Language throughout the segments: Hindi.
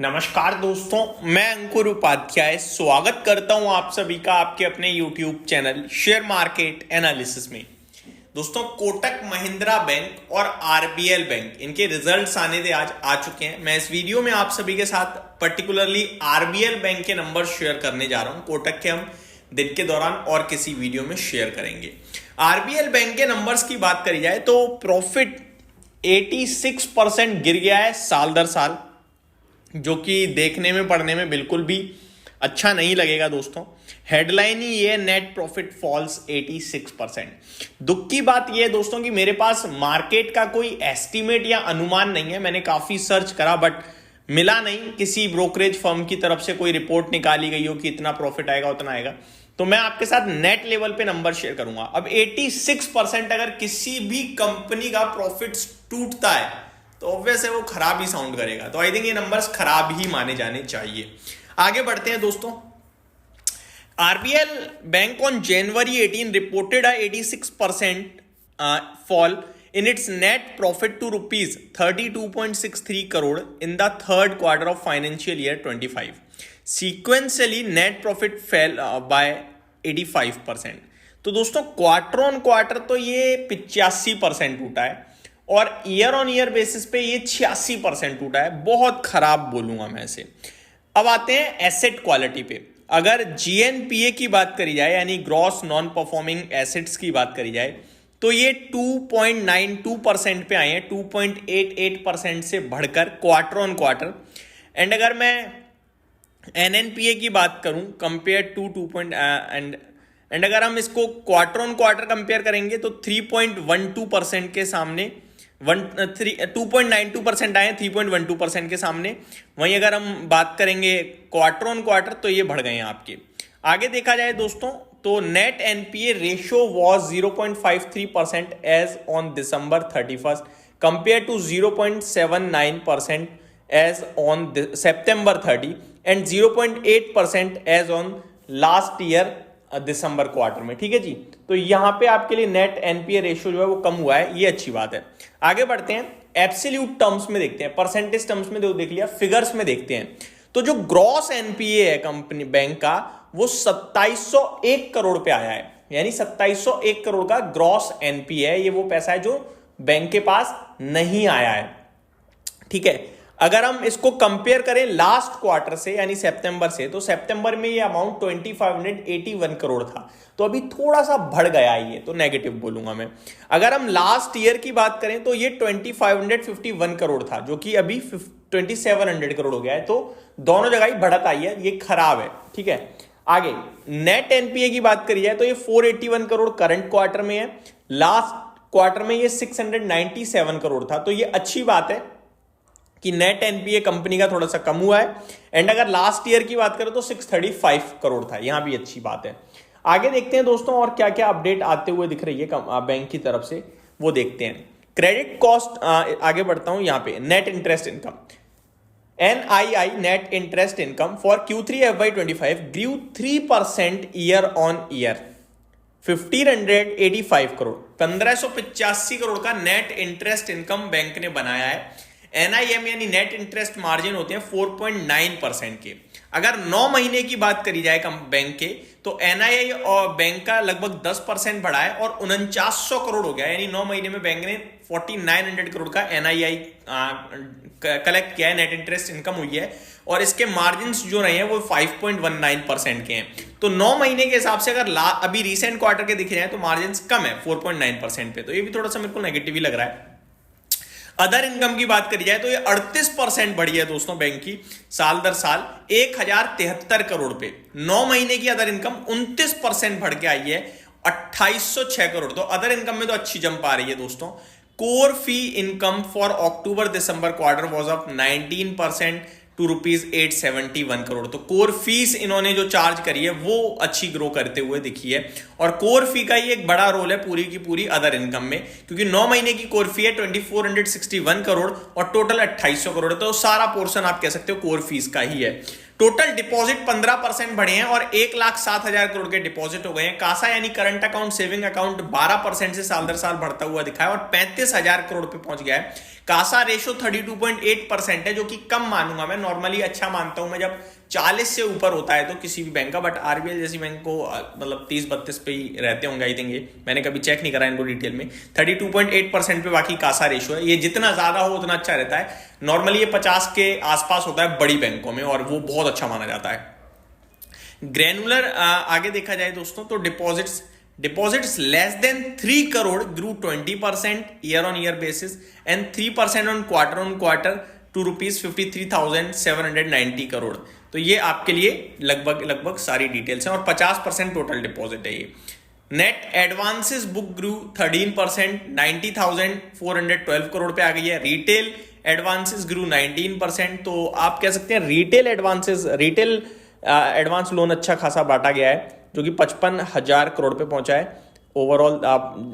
नमस्कार दोस्तों, मैं अंकुर उपाध्याय स्वागत करता हूं आप सभी का आपके अपने YouTube channel share market analysis में। दोस्तों, कोटक महिंद्रा बैंक और आरबीएल बैंक इनके रिजल्ट्स आने थे, आज आ चुके हैं। मैं इस वीडियो में आप सभी के साथ पर्टिकुलरली आरबीएल बैंक के नंबर शेयर करने जा रहा हूं। कोटक के हम दिन के दौरान और किसी वीडियो में शेयर करेंगे। आरबीएल बैंक के नंबर्स की बात करी जाए तो प्रॉफिट 86% गिर गया है साल दर साल, जो कि देखने में पढ़ने में बिल्कुल भी अच्छा नहीं लगेगा दोस्तों। हेडलाइन ही ये, नेट प्रॉफिट फॉल्स 86%। दुख की बात ये है दोस्तों कि मेरे पास मार्केट का कोई एस्टीमेट या अनुमान नहीं है। मैंने काफी सर्च करा बट मिला नहीं, किसी ब्रोकरेज फर्म की तरफ से कोई रिपोर्ट निकाली गई हो कि इतना प्रॉफिट आएगा उतना आएगा। तो मैं आपके साथ नेट लेवल पे नंबर शेयर करूंगा। अब 86% अगर किसी भी कंपनी का प्रॉफिट टूटता है तो ऑब्वियस है वो खराब ही साउंड करेगा। तो आई थिंक ये नंबर्स खराब ही माने जाने चाहिए। आगे बढ़ते हैं दोस्तों। RBL bank on January 18 reported a 86% fall in its net profit to rupees 32.63 crore in the third quarter of financial year 25. Sequentially net profit fell by 85%। तो दोस्तों, क्वार्टर ऑन क्वार्टर तो ये 85% टूटा है और ईयर ऑन ईयर बेसिस पे ये 86% टूटा है। बहुत खराब बोलूंगा मैं इसे। अब आते हैं एसेट क्वालिटी पे। अगर जीएनपीए की बात करी जाए, यानी ग्रॉस नॉन परफॉर्मिंग एसेट्स की बात करी जाए, तो ये 2.92% पे आए हैं, 2.88% से बढ़कर क्वार्टर ऑन क्वार्टर। एंड अगर मैं एनएनपीए की बात करूं कंपेयर टू एंड अगर हम इसको क्वार्टर ऑन क्वार्टर कंपेयर करेंगे तो 3.12% के सामने 2.92% आए, 3.12% के सामने। वहीं अगर हम बात करेंगे क्वार्टर ऑन क्वार्टर तो ये बढ़ गए हैं आपके। आगे देखा जाए दोस्तों तो net NPA ratio was 0.53% as on दिसंबर 31 कंपेयर टू 0.79% एज ऑन सितंबर 30 and 0.8% as on last year दिसंबर क्वार्टर में। ठीक है जी, तो यहां पे आपके लिए नेट एनपीए रेशियो जो है वो कम हुआ है, ये अच्छी बात है। आगे बढ़ते हैं, एब्सोल्यूट टर्म्स में देखते हैं, परसेंटेज टर्म्स में देख लिया, फिगर्स में देखते हैं। तो जो ग्रॉस एनपीए है कंपनी बैंक का वो 2701 करोड़ पे आया है, यानी 2701 करोड़ का ग्रॉस एनपीए है। ये वो पैसा है जो बैंक के पास नहीं आया है। ठीक है, अगर हम इसको कंपेयर करें लास्ट क्वार्टर से यानी सितंबर से, तो सितंबर में ये अमाउंट 2581 करोड़ था, तो अभी थोड़ा सा बढ़ गया है, ये तो नेगेटिव बोलूंगा मैं। अगर हम लास्ट ईयर की बात करें तो ये 2551 करोड़ था, जो कि अभी 2700 करोड़ हो गया है। तो दोनों जगह ही बढ़त आई है, ये खराब है। ठीक है, आगे नेट एनपीए की बात करी जाए तो ये 481 करोड़ करंट क्वार्टर में है, लास्ट क्वार्टर में ये 697 करोड़ था। तो ये अच्छी बात है कि नेट एनपीए कंपनी का थोड़ा सा कम हुआ है। एंड अगर लास्ट ईयर की बात करें तो 635 करोड़ था, यहां भी अच्छी बात है। आगे देखते हैं दोस्तों और क्या क्या अपडेट आते हुए दिख रही है बैंक की तरफ से, वो देखते हैं। क्रेडिट कॉस्ट, आगे बढ़ता हूं, यहां पे net interest income NII net interest income for Q3 FY25 grew 3% year on year 1585 crore, 1585 crore का नेट इंटरेस्ट इनकम बैंक ने बनाया है। एनआईएम यानी नेट इंटरेस्ट मार्जिन होते हैं 4.9% के। अगर 9 महीने की बात करी जाए बैंक के तो एनआईआई और बैंक का लगभग 10% बढ़ा है और 4900 करोड़ हो गया, यानी 9 महीने में बैंक ने 4900 करोड़ का एनआईआई कलेक्ट किया है, नेट इंटरेस्ट इनकम हुई है। और इसके मार्जिन जो रहे हैं वो 5.19% के हैं। तो 9 महीने के हिसाब से अगर अभी रिसेंट क्वार्टर के दिख रहे हैं तो मार्जिन कम है 4.9% पे, तो ये भी थोड़ा सा मेरे को नेगेटिव ही लग रहा है। अदर इनकम की बात करी जाए तो ये 38% बढ़ी है दोस्तों बैंक की साल दर साल 1073 करोड़ पे। 9 महीने की अदर इनकम 29% बढ़ के आई है 2806 करोड़। तो अदर इनकम में तो अच्छी जंप आ रही है दोस्तों। कोर फी इनकम फॉर अक्टूबर दिसंबर quarter was up 19% to ₹871 crore. तो कोर फीस इन्होंने जो चार्ज करी है वो अच्छी ग्रो करते हुए दिखी है, और कोर फी का ही एक बड़ा रोल है पूरी की पूरी अदर इनकम में, क्योंकि 9 महीने की कोर फी है 2461 करोड़ और टोटल 2800 करोड़ है। तो सारा पोर्शन आप कह सकते हो कोर फीस का ही है। टोटल डिपॉजिट 15% बढ़े हैं और 1,07,000 करोड़ के डिपॉजिट हो गए हैं। कासा यानी करंट अकाउंट सेविंग अकाउंट 12% से साल दर साल बढ़ता हुआ दिखा है और 35,000 करोड़ पे पहुंच गया है। कासा रेशो 32.8% है, जो कि कम मानूंगा मैं। नॉर्मली अच्छा मानता हूं मैं जब 40 से ऊपर होता है तो किसी भी बैंक का, बट आरबीएल जैसी बैंक को मतलब 30-32 पे ही रहते होंगे आई थिंक। ये मैंने कभी चेक नहीं करा इनको डिटेल में। 32.8% पे बाकी कासा रेशो है। ये जितना ज्यादा हो उतना अच्छा रहता है। नॉर्मली ये 50 के आसपास होता है बड़ी बैंकों में और वो बहुत अच्छा माना जाता है। ग्रैनुलर आगे देखा जाए दोस्तों तो deposits less than 3 crore grew 20% year on year basis and 3% on quarter to ₹53,790 crore. तो ये आपके लिए लगभग सारी डिटेल्स हैं और 50% टोटल डिपॉजिट है ये। नेट एडवांसेस बुक ग्रू 13%, 90,412 करोड़ पे आ गई है। रिटेल एडवांसेस ग्रू 19%। तो आप कह सकते हैं रिटेल एडवांस लोन अच्छा खासा बांटा गया है, जो कि 55,000 करोड़ पे पहुंचा है। ओवरऑल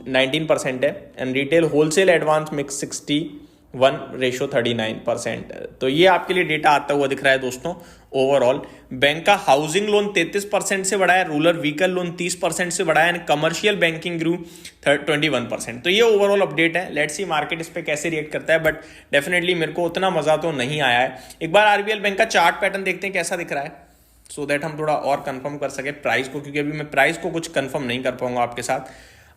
19% है and retail wholesale advance mix 61:39%। तो ये आपके लिए डेटा आता हुआ दिख रहा है दोस्तों। ओवरऑल बैंक का हाउसिंग लोन 33% से बढ़ा है, रूरल व्हीकल लोन 30% से बढ़ा है एंड कमर्शियल बैंकिंग ग्रू 21%। तो ये ओवरऑल अपडेट है। लेट्स सी मार्केट इस पे कैसे रिएक्ट करता है, बट डेफिनेटली मेरे को उतना मजा तो नहीं आया है। एक बार आरबीएल बैंक का चार्ट पैटर्न देखते हैं कैसा दिख रहा है, सो दैट हम थोड़ा और कंफर्म कर सके प्राइस को, क्योंकि अभी मैं प्राइस को कुछ कंफर्म नहीं कर पाऊंगा आपके साथ।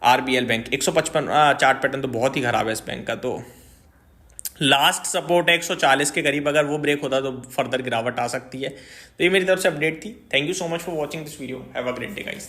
आरबीएल बैंक 155 चार्ट पैटर्न तो बहुत ही खराब है इस बैंक का। तो लास्ट सपोर्ट है 140 के करीब, अगर वो ब्रेक होता तो फर्दर गिरावट आ सकती है। तो ये मेरी तरफ से अपडेट थी। Thank you so much for watching this video. Have a great day guys.